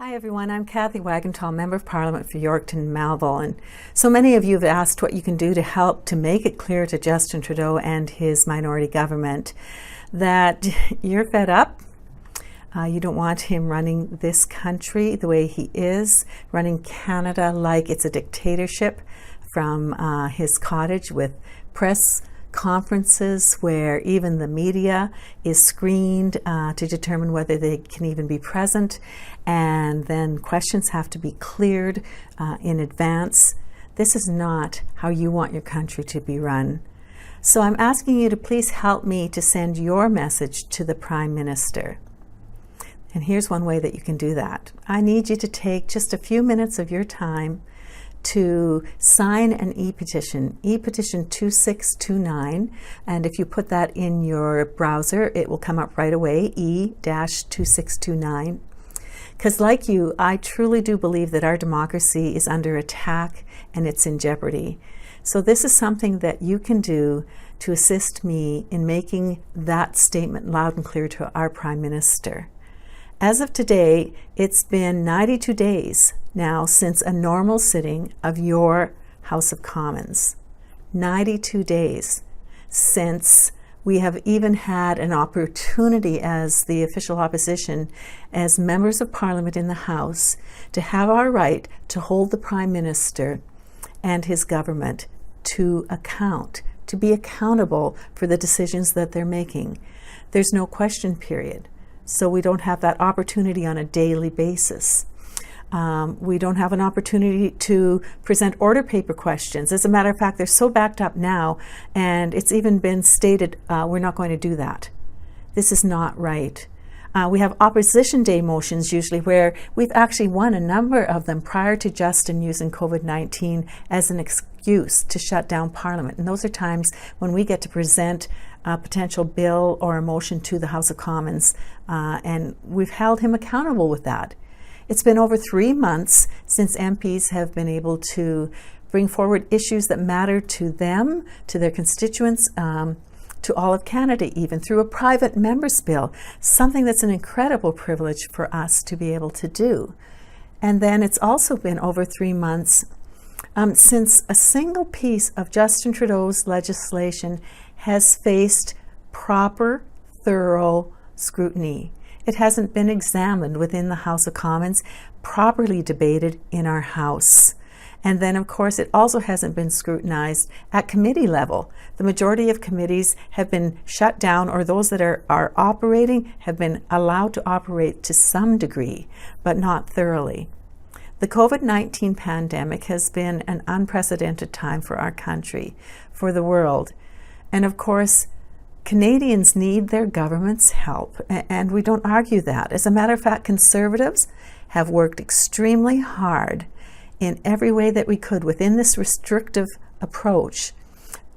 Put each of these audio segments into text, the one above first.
Hi everyone, I'm Cathay Wagantall, Member of Parliament for Yorkton Melville, and so many of you have asked what you can do to help to make it clear to Justin Trudeau and his minority government that you're fed up. You don't want him running this country the way he is, running Canada like it's a dictatorship from his cottage with press conferences where even the media is screened to determine whether they can even be present, and then questions have to be cleared in advance. This is not how you want your country to be run. So I'm asking you to please help me to send your message to the Prime Minister. And here's one way that you can do that. I need you to take just a few minutes of your time to sign an e-petition, e-petition 2629, and if you put that in your browser, it will come up right away, e-2629. Because like you, I truly do believe that our democracy is under attack and it's in jeopardy. So this is something that you can do to assist me in making that statement loud and clear to our Prime Minister. As of today, it's been 92 days now since a normal sitting of your House of Commons. 92 days since we have even had an opportunity as the official opposition, as members of Parliament in the House, to have our right to hold the Prime Minister and his government to account, to be accountable for the decisions that they're making. There's no question period. So we don't have that opportunity on a daily basis. We don't have an opportunity to present order paper questions. As a matter of fact, they're so backed up now, and it's even been stated we're not going to do that. This is not right. We have opposition day motions usually where we've actually won a number of them prior to Justin using COVID-19 as an excuse to shut down Parliament. And those are times when we get to present a potential bill or a motion to the House of Commons, and we've held him accountable with that. It's been over 3 months since MPs have been able to bring forward issues that matter to them, to their constituents, to all of Canada, even through a private member's bill, something that's an incredible privilege for us to be able to do. And then it's also been over 3 months since a single piece of Justin Trudeau's legislation has faced proper, thorough scrutiny. It hasn't been examined within the House of Commons, properly debated in our House. And then, of course, it also hasn't been scrutinized at committee level. The majority of committees have been shut down, or those that are operating have been allowed to operate to some degree, but not thoroughly. The COVID-19 pandemic has been an unprecedented time for our country, for the world. And of course, Canadians need their government's help, and we don't argue that. As a matter of fact, Conservatives have worked extremely hard in every way that we could within this restrictive approach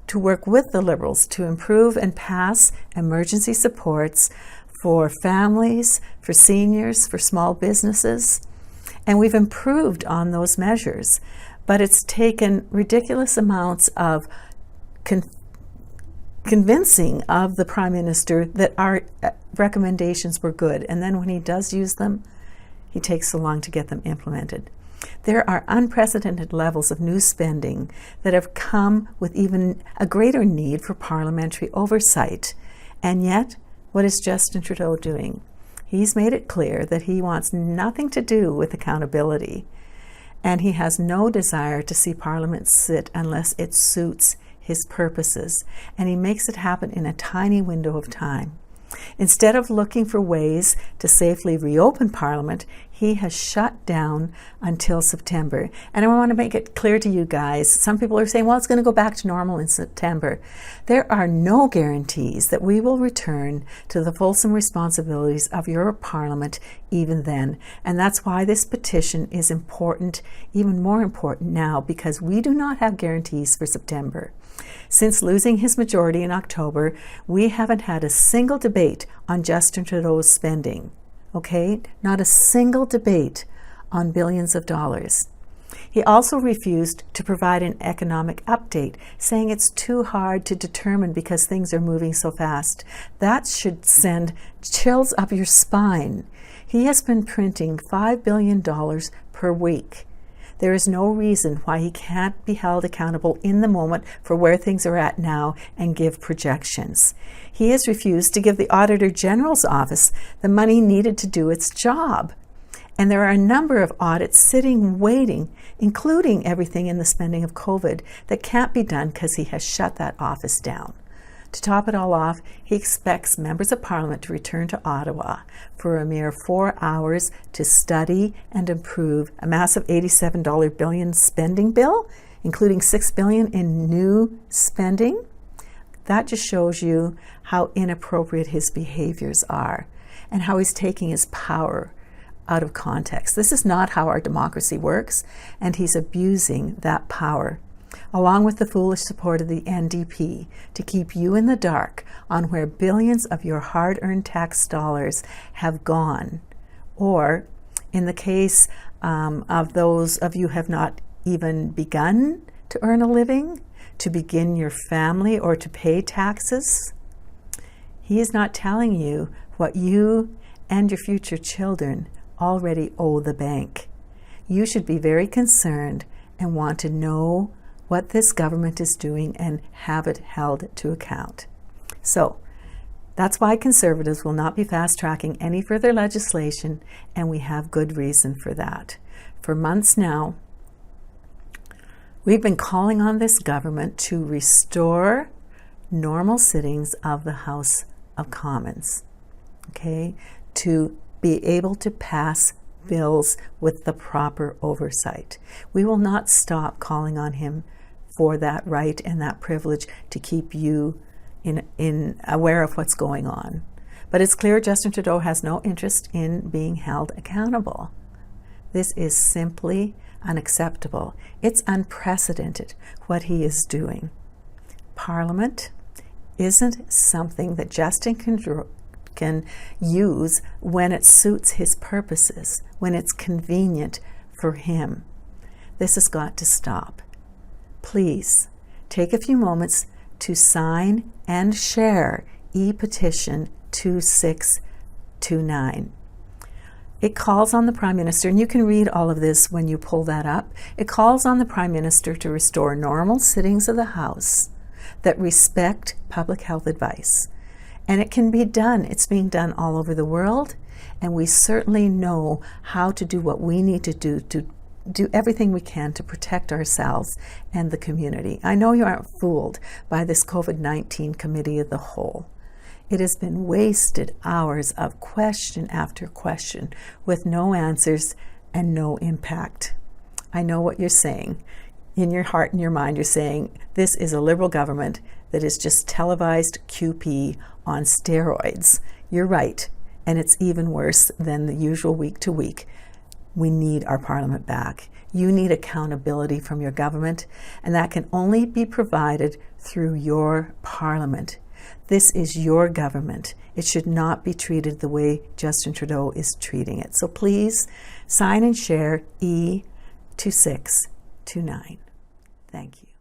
to work with the Liberals to improve and pass emergency supports for families, for seniors, for small businesses. And we've improved on those measures, but it's taken ridiculous amounts of convincing of the Prime Minister that our recommendations were good. And then when he does use them, he takes so long to get them implemented. There are unprecedented levels of new spending that have come with even a greater need for parliamentary oversight. And yet, what is Justin Trudeau doing? He's made it clear that he wants nothing to do with accountability. And he has no desire to see Parliament sit unless it suits his purposes, and he makes it happen in a tiny window of time. Instead of looking for ways to safely reopen Parliament, he has shut down until September. And I want to make it clear to you guys, some people are saying, well, it's going to go back to normal in September. There are no guarantees that we will return to the fulsome responsibilities of your Parliament even then. And that's why this petition is important, even more important now, because we do not have guarantees for September. Since losing his majority in October, we haven't had a single debate on Justin Trudeau's spending. Okay? Not a single debate on billions of dollars. He also refused to provide an economic update, saying it's too hard to determine because things are moving so fast. That should send chills up your spine. He has been printing $5 billion per week. There is no reason why he can't be held accountable in the moment for where things are at now and give projections. He has refused to give the Auditor General's office the money needed to do its job. And there are a number of audits sitting, waiting, including everything in the spending of COVID, that can't be done because he has shut that office down. To top it all off, he expects members of Parliament to return to Ottawa for a mere 4 hours to study and approve a massive $87 billion spending bill, including $6 billion in new spending. That just shows you how inappropriate his behaviors are and how he's taking his power out of context. This is not how our democracy works, and he's abusing that power, along with the foolish support of the NDP, to keep you in the dark on where billions of your hard-earned tax dollars have gone, or in the case of those of you who have not even begun to earn a living, to begin your family, or to pay taxes. He is not telling you what you and your future children already owe the bank. You should be very concerned and want to know what this government is doing and have it held to account. So that's why Conservatives will not be fast-tracking any further legislation, and we have good reason for that. For months now, we've been calling on this government to restore normal sittings of the House of Commons, okay, to be able to pass bills with the proper oversight. We will not stop calling on him for that right and that privilege to keep you in aware of what's going on. But it's clear Justin Trudeau has no interest in being held accountable. This is simply unacceptable. It's unprecedented what he is doing. Parliament isn't something that Justin can use when it suits his purposes, when it's convenient for him. This has got to stop. Please take a few moments to sign and share e-Petition 2629. It calls on the Prime Minister, and you can read all of this when you pull that up. It calls on the Prime Minister to restore normal sittings of the House that respect public health advice. And it can be done. It's being done all over the world, and we certainly know how to do what we need to do everything we can to protect ourselves and the community. I know you aren't fooled by this COVID-19 Committee of the Whole. It has been wasted hours of question after question with no answers and no impact. I know what you're saying. In your heart and your mind, you're saying this is a Liberal government that is just televised QP on steroids. You're right, and it's even worse than the usual week to week. We need our Parliament back. You need accountability from your government, and that can only be provided through your Parliament. This is your government. It should not be treated the way Justin Trudeau is treating it. So please sign and share E2629. Thank you.